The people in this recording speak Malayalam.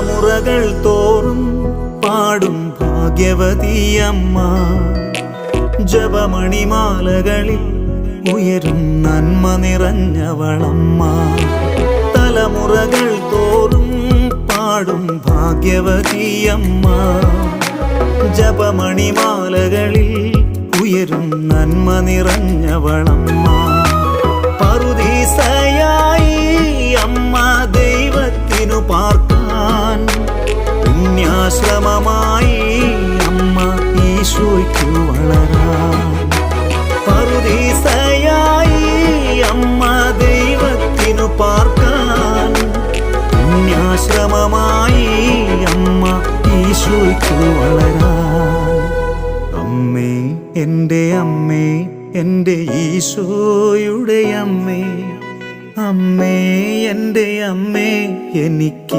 തലമുറകൾ തോറും പാടും ഭാഗ്യവതിയമ്മ. ജപമണിമാലകളിൽ ഉയരും നന്മ നിറഞ്ഞവളമ്മ. തലമുറകൾ തോറും പാടും ഭാഗ്യവതിയമ്മ. ജപമണിമാലകളിൽ ഉയരും നന്മ നിറഞ്ഞവളമ്മ. പറുദീസയായി അമ്മ ദൈവത്തിനു പാർക്കാൻ, പുണ്യാശ്രമമായി അമ്മ ഈശോയ്ക്കു വളരാൻ. പറുദീസയായി അമ്മ ദൈവത്തിനു പാർക്കാൻ, പുണ്യാശ്രമമായി അമ്മ ഈശോയ്ക്കു വളരാൻ. അമ്മേ, എൻ്റെ അമ്മേ, എൻ്റെ ഈശോയുടെ അമ്മേ, അമ്മേ എൻ്റെ അമ്മേ, എനിക്ക്